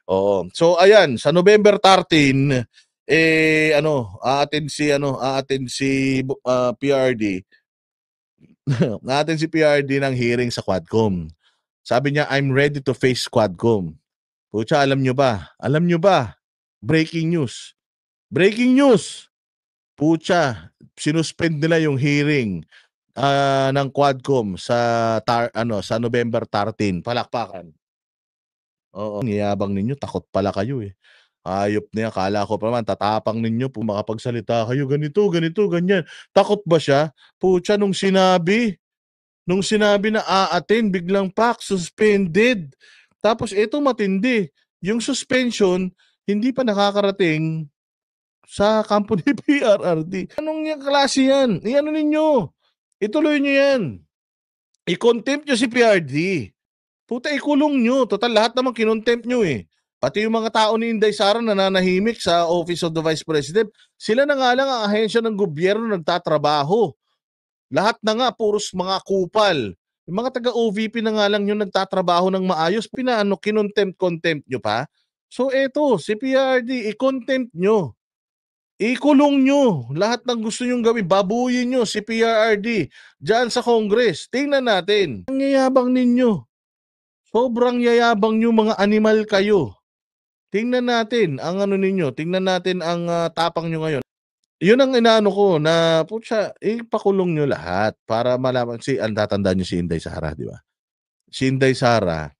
Oo. So ayan, sa November 13, aattend si PRD. Aattend si PRD ng hearing sa Quadcom. Sabi niya, I'm ready to face Quadcom. Pucha, alam nyo ba? Alam nyo ba? Breaking news. Breaking news! Pucha, sinuspend nila yung hearing ng Quadcom sa November 13. Palakpakan. Oo, niyabang ninyo, takot pala kayo eh. Hayop na yan, kala ko pa naman, tatapang ninyo po makapagsalita kayo, ganito, ganito, ganyan. Takot ba siya? Pucha, nung sinabi na aatin, biglang suspended. Tapos ito matindi, yung suspension, hindi pa nakakarating sa kampo ni PRRD. Anong yung klase yan? Iano ninyo? Ituloy nyo yan. I-contempt nyo si PRD. Puta, ikulong nyo. Total, lahat naman kinontempt nyo eh. Pati yung mga tao ni Inday Sara na nanahimik sa Office of the Vice President, sila na nga lang ang ahensya ng gobyerno nagtatrabaho. Lahat na nga, puros mga kupal. Yung mga taga-OVP na nga lang yung nagtatrabaho ng maayos, kinontempt nyo pa. So eto, si PRD, i-contempt nyo. Ikulong nyo. Lahat ng gusto nyong gawin, babuyin nyo si PRD dyan sa Congress. Tingnan natin. Ang yayabang ninyo. Sobrang yayabang nyo, mga animal kayo. Tingnan natin ang ninyo. Tingnan natin ang tapang nyo ngayon. Yun ang inaano ko na, putya, ipakulong nyo lahat para malaman. Ang tatandaan nyo si Inday Sara, di ba? Si Inday Sara,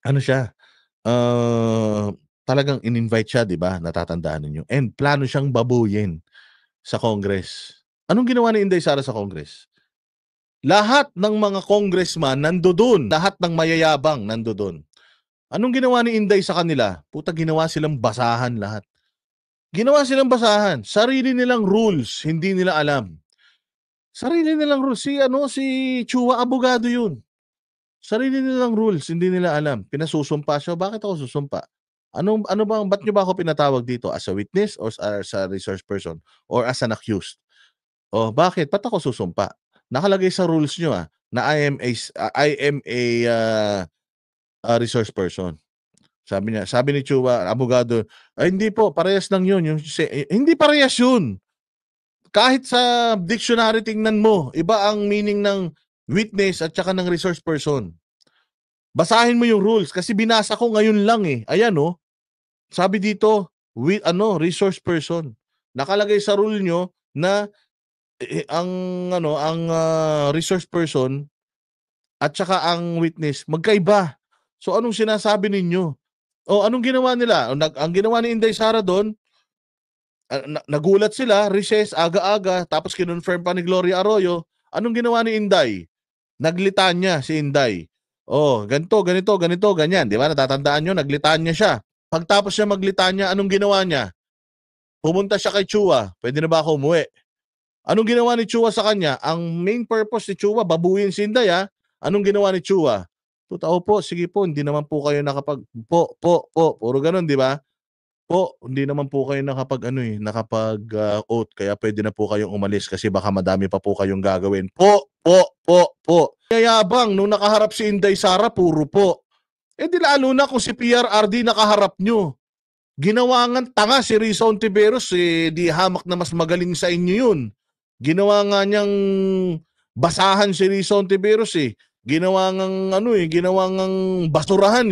ano siya, talagang in-invite siya, di ba? Natatandaan ninyo. And plano siyang babuyin sa Congress. Anong ginawa ni Inday Sara sa Congress? Lahat ng mga congressman nandoon. Lahat ng mayayabang nandoon. Anong ginawa ni Inday sa kanila? Puta, ginawa silang basahan lahat. Ginawa silang basahan. Sarili nilang rules, hindi nila alam. Sarili nilang rules. Si Chua, abogado yun. Sarili nilang rules, hindi nila alam. Pinasusumpa siya. Bakit ako susumpa? Ba't nyo ba ako pinatawag dito? As a witness or as a resource person? Or as an accused? Bakit? Ba't ako susumpa? Nakalagay sa rules nyo na I am a resource person. Sabi ni Chua, abogado, ay hindi po, parehas lang yun. Hindi parehas yun. Kahit sa dictionary tingnan mo, iba ang meaning ng witness at saka ng resource person. Basahin mo yung rules kasi binasa ko ngayon lang eh. Ayan sabi dito, resource person. Nakalagay sa rule nyo na ang resource person at saka ang witness magkaiba. So anong sinasabi ninyo? Anong ginawa nila? Ang ginawa ni Inday Sara doon, nagulat sila, recess, aga-aga, tapos kinonfirm pa ni Gloria Arroyo. Anong ginawa ni Inday? Naglitanya si Inday. Ganito, ganyan. Di ba? Natatandaan nyo, naglitanya siya. Pagtapos niya maglitanya, anong ginawa niya? Pumunta siya kay Chua. Pwede na ba ako umuwi? Anong ginawa ni Chua sa kanya? Ang main purpose ni Chua, babuyin si Inday Anong ginawa ni Chua? Totoo po, sige po, hindi naman po kayo puro ganun, di ba? Hindi naman po kayo nakapag-oath, kaya pwede na po kayong umalis kasi baka madami pa po kayong gagawin. Yayabang, nung nakaharap si Inday Sara, puro po. Di lalo na kung si PRRD nakaharap nyo. Ginawa nga tanga si Risa Ontiveros, di hamak na mas magaling sa inyo yun. Ginawa nga niyang basahan si Risa Ontiveros Ginawa ngang basurahan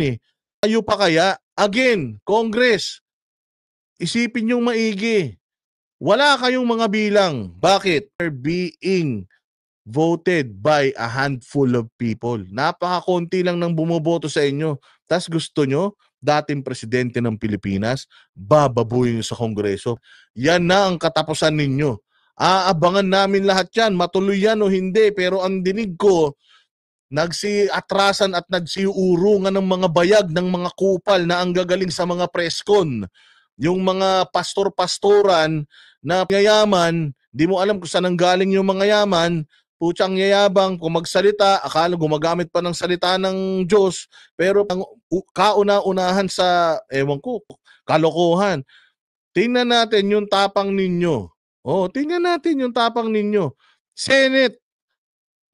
Kayo pa kaya? Again, Congress, isipin yung maigi. Wala kayong mga bilang. Bakit? They're being voted by a handful of people. Napakakonti lang nang bumoboto sa inyo. Tas gusto nyo, dating presidente ng Pilipinas, bababuyin sa Kongreso. Yan na ang katapusan ninyo. Aabangan namin lahat yan. Matuloy yan o hindi. Pero ang dinig ko, nagsiatrasan at nagsiurungan ng mga bayag ng mga kupal na ang gagaling sa mga preskon. Yung mga pastor-pastoran na yayaman, di mo alam kung saan ang galing yung mga yaman, putsang yayabang, kung magsalita, akala gumagamit pa ng salita ng Diyos, pero ang kauna-unahan sa, kalokohan. Tingnan natin yung tapang ninyo. Tingnan natin yung tapang ninyo. Senate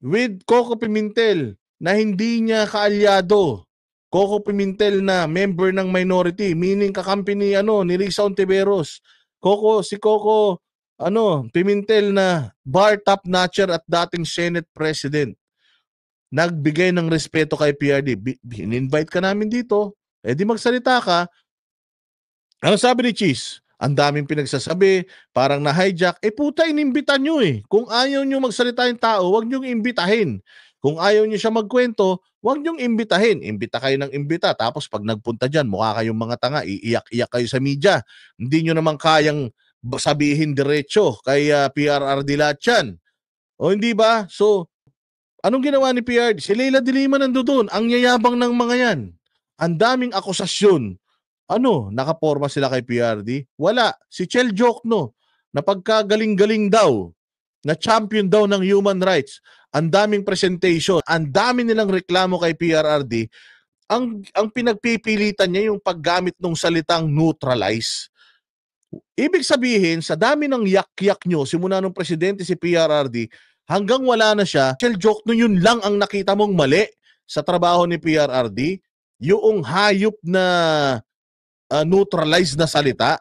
with Coco Pimentel na hindi niya kaalyado. Coco Pimentel na member ng minority, meaning kakampi ni ni Risa Ontiveros. Si Coco Pimentel na bar top notcher at dating Senate President. Nagbigay ng respeto kay PRD. In-invite ka namin dito. Di magsalita ka. Ano sabi ni Cheese? Ang daming pinagsasabi, parang na-hijack. Puta, inimbita nyo eh. Kung ayaw nyo magsalita yung tao, huwag nyo imbitahin. Kung ayaw nyo siya magkwento, huwag nyo imbitahin. Imbita kayo ng imbita. Tapos pag nagpunta dyan, mukha kayong mga tanga, iiyak-iyak kayo sa media. Hindi nyo naman kayang sabihin diretso kay PRRD lahat yan. O hindi ba? So, anong ginawa ni PRD? Si Leila de Lima nandoon. Ang yayabang ng mga yan. Ang daming akusasyon. Nakaporma sila kay PRD? Wala. Si Chel Jokno, na pagkagaling-galing daw, na champion daw ng human rights, ang daming presentation, ang dami nilang reklamo kay PRRD, ang pinagpipilitan niya yung paggamit ng salitang neutralize. Ibig sabihin, sa dami ng yak-yak nyo, simula nung presidente si PRRD, hanggang wala na siya, Chel Jokno yun lang ang nakita mong mali sa trabaho ni PRRD, yung hayop na neutralized na salita.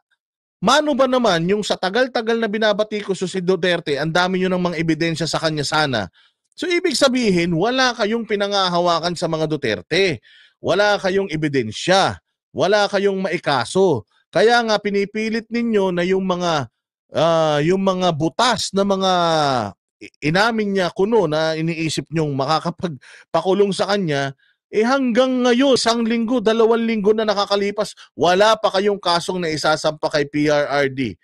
Mano ba naman yung sa tagal-tagal na binabati ko si Duterte, ang dami nyo ng mga ebidensya sa kanya sana. So ibig sabihin, wala kayong pinangahawakan sa mga Duterte. Wala kayong ebidensya. Wala kayong maikaso. Kaya nga pinipilit ninyo na yung mga butas na mga inamin niya kuno na iniisip nyong makakapagpakulong sa kanya, hanggang ngayon, 1 linggo, 2 linggo na nakakalipas, wala pa kayong kasong na isasampa kay PRRD.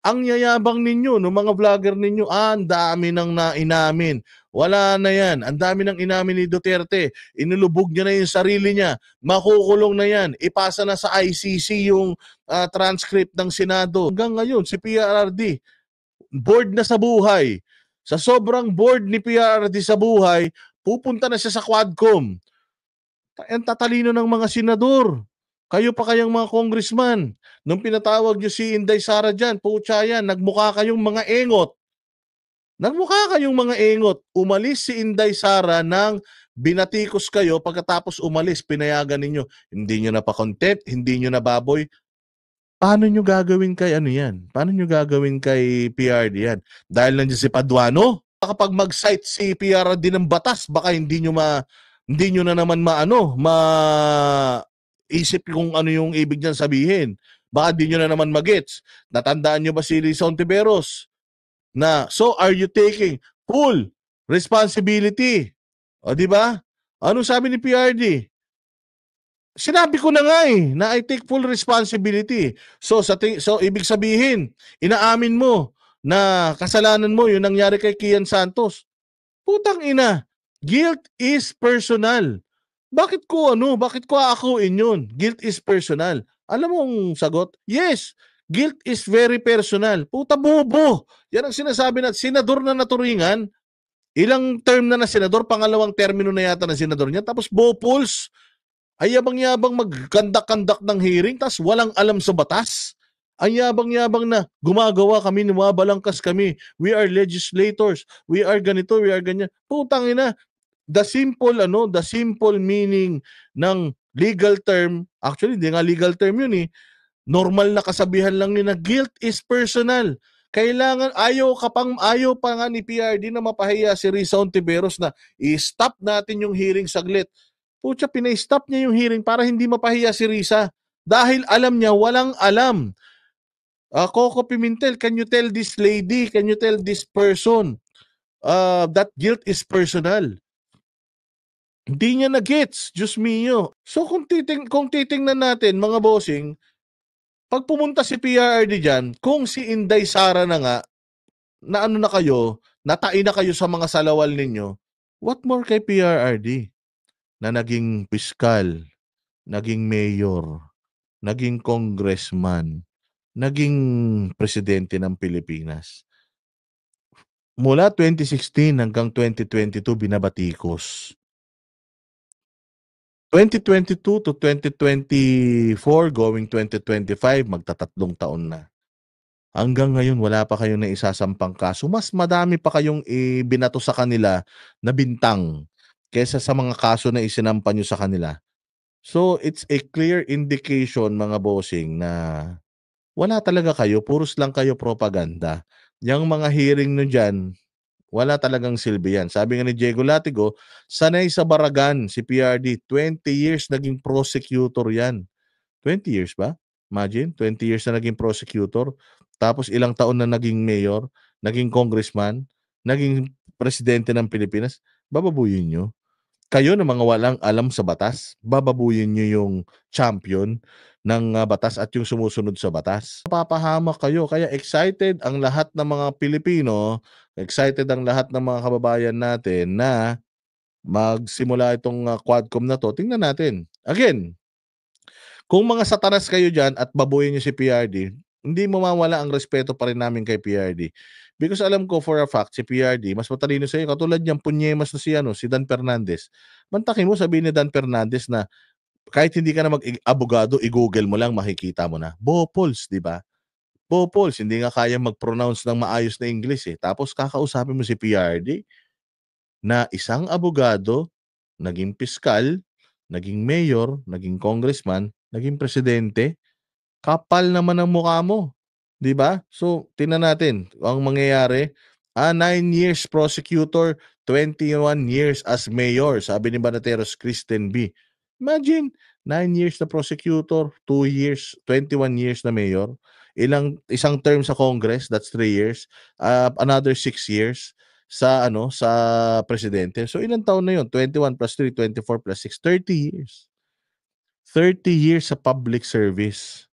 Ang yayabang ninyo, no mga vlogger ninyo, ang dami nang nainamin. Wala na yan. Ang dami nang inamin ni Duterte. Inulubog niya na yung sarili niya. Makukulong na yan. Ipasa na sa ICC yung transcript ng Senado. Hanggang ngayon, si PRRD, bored na sa buhay. Sa sobrang bored ni PRRD sa buhay, pupunta na siya sa Quadcom. Ang tatalino ng mga senador. Kayo pa kayang mga congressman. Nung pinatawag nyo si Inday Sara dyan, pucha yan, nagmukha kayong mga engot. Umalis si Inday Sara nang binatikos kayo, pagkatapos umalis, pinayagan ninyo. Hindi nyo na pa-content, hindi nyo na baboy. Paano nyo gagawin kay Paano nyo gagawin kay PRD yan? Dahil nandiyan si Paduano? Kapag mag-cite si PRD ng batas, baka hindi nyo na naman isip kung ano yung ibig niyan sabihin. Baka di nyo na naman magets. Natandaan nyo ba si Risa Ontiveros? So are you taking full responsibility? O di ba? Ano sabi ni PRD? Sinabi ko na nga na I take full responsibility. So ibig sabihin, inaamin mo na kasalanan mo yung nangyari kay Kian Santos. Putang ina. Guilt is personal. Bakit ko aakuin yun? Guilt is personal. Alam mo ang sagot? Yes, guilt is very personal. Puta bobo. Yan ang sinasabi na senador na naturingan. Ilang term na senador, pangalawang termino na yata na senador niya. Tapos bopuls. Ay yabang-yabang magkandak-kandak ng hearing tapos walang alam sa batas. Ang yabang-yabang na gumagawa kami, numabalangkas kami. We are legislators. We are ganito, we are ganyan. Putang ina. The simple meaning ng legal term, actually hindi nga legal term yun normal na kasabihan lang yun na guilt is personal. Kailangan, ayaw pa nga ni PRD na mapahiya si Risa Ontiveros na i-stop natin yung hearing saglit. Pucha, pinay-stop niya yung hearing para hindi mapahiya si Risa. Dahil alam niya, walang alam. Coco Pimentel, can you tell this lady, can you tell this person that guilt is personal? Hindi niya na-gets, Diyos mio. So kung titingnan natin, mga bossing, pag pumunta si PRRD dyan, kung si Inday Sara na nga, na na kayo, natain na kayo sa mga salawal ninyo, what more kay PRRD? Na naging piskal, naging mayor, naging congressman, naging presidente ng Pilipinas. Mula 2016 hanggang 2022, binabatikos. 2022 to 2024, going 2025, magtatatlong taon na. Hanggang ngayon, wala pa kayong naisasampang kaso. Mas madami pa kayong binato sa kanila na bintang kaysa sa mga kaso na isinampa nyo sa kanila. So, it's a clear indication mga bossing na wala talaga kayo, puros lang kayo propaganda. Yang mga hearing nyo dyan, wala talagang silbi yan. Sabi nga ni Diego Latigo, sanay sa baragan si PRD. 20 years naging prosecutor yan. 20 years ba? Imagine, 20 years na naging prosecutor. Tapos ilang taon na naging mayor, naging congressman, naging presidente ng Pilipinas. Bababuyin nyo. Kayo na mga walang alam sa batas, bababuyin nyo yung champion ng batas at yung sumusunod sa batas. Papahamak kayo. Kaya excited ang lahat ng mga Pilipino, excited ang lahat ng mga kababayan natin na magsimula itong Quadcom na to. Tingnan natin. Again, kung mga satanas kayo dyan at babuyin nyo si PRD, hindi mawawala ang respeto pa rin namin kay PRD. Because alam ko for a fact, si PRD, mas matalino sa'yo. Katulad niyang punyemas na si Dan Fernandez. Mantakin mo, sabihin ni Dan Fernandez na kahit hindi ka na mag-abogado, i-google mo lang, makikita mo na. Bopols, di ba? Bopols, hindi nga kaya mag-pronounce ng maayos na English eh. Tapos kakausapin mo si PRD na isang abogado, naging piskal, naging mayor, naging congressman, naging presidente, kapal naman ang mukha mo. 'Di ba? So, tingnan natin ang mangyayari. 9 years prosecutor, 21 years as mayor, sabi ni Banateros Kristen B. Imagine, 9 years na prosecutor, 2 years, 21 years na mayor, isang term sa Congress, that's 3 years, another 6 years sa sa presidente. So ilang taon na 'yon? 21 plus 3, 24 plus 6, 30 years. 30 years sa public service.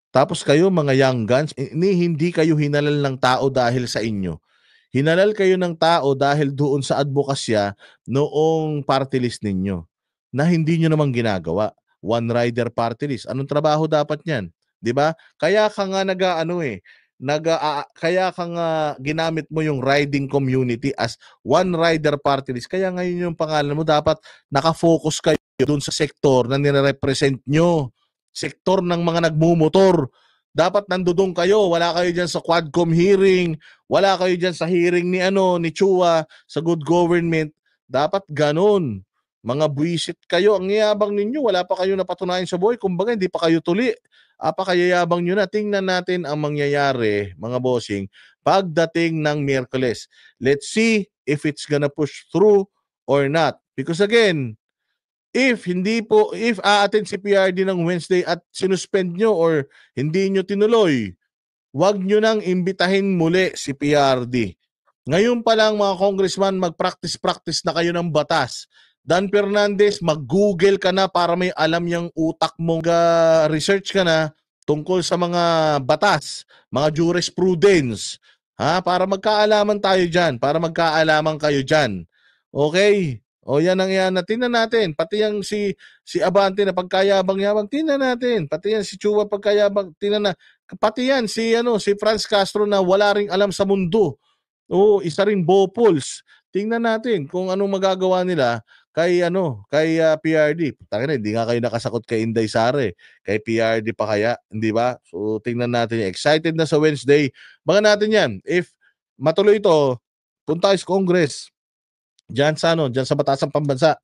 Tapos kayo mga young guns, hindi kayo hinalal ng tao dahil sa inyo. Hinalal kayo ng tao dahil doon sa advokasya noong party list ninyo na hindi nyo naman ginagawa. One rider party list. Anong trabaho dapat niyan? 'Di ba? Kaya ka nga kaya ka nga ginamit mo yung riding community as one rider party list. Kaya ngayon yung pangalan mo dapat nakafocus kayo doon sa sektor na nire-represent nyo. Sektor ng mga nagmumotor. Dapat nandoon kayo, wala kayo diyan sa Quadcom hearing, wala kayo diyan sa hearing ni Chua sa good government. Dapat ganon. Mga buwisit kayo, ang yabang ninyo, wala pa kayo napatunayan sa buhay, kumbaga hindi pa kayo tuli. Apakayayabang nyo na. Tingnan natin ang mangyayari, mga bossing, pagdating ng Miyerkules. Let's see if it's gonna push through or not. Because again, if aattend si PRD ng Wednesday at sinuspend nyo or hindi nyo tinuloy, wag nyo nang imbitahin muli si PRD. Ngayon pa lang mga congressman, mag-practice na kayo ng batas. Dan Fernandez, mag-google ka na para may alam yung utak mo. Research ka na tungkol sa mga batas, mga jurisprudence. Para magkaalaman tayo dyan, para magkaalaman kayo dyan. Okay? O yan ang yan. Tingnan natin. Pati yung si Abante na pagkayabang-yabang, tingnan natin. Pati yan si Chua pagkayabang, tingnan na. Pati yan si Franz Castro na wala ring alam sa mundo. Isa ring Bopols. Tingnan natin kung anong magagawa nila kay PRD. Tangina, hindi nga kayo nakasakot kay Inday Sara Kay PRD pa kaya, hindi ba? So tingnan natin. Excited na sa Wednesday. Baka natin yan. If matuloy ito, punta sa Congress. Diyan sa Batasang Pambansa,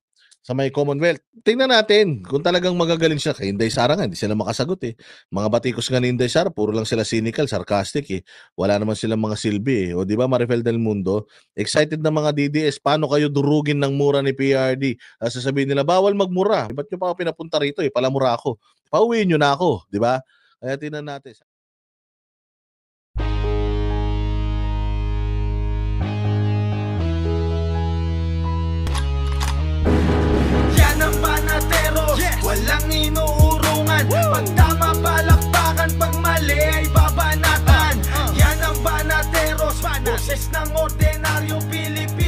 sa may Commonwealth. Tingnan natin kung talagang magagaling siya. Kay Inday Sara nga, hindi sila makasagot Mga batikos nga ni Inday Sara, puro lang sila cynical, sarcastic Wala naman silang mga silbi O di ba, Marifel del Mundo? Excited na mga DDS, paano kayo durugin ng mura ni PRD? Sasabihin nila, bawal magmura. Ba't nyo pa ako pinapunta rito palamura ako. Pauwiin nyo na ako, di ba? Kaya tingnan natin. Walang inuurungan Pag tama palakpakan, pag mali ay babanatan Yan ang Banateros, boses ng ordinaryong Pilipino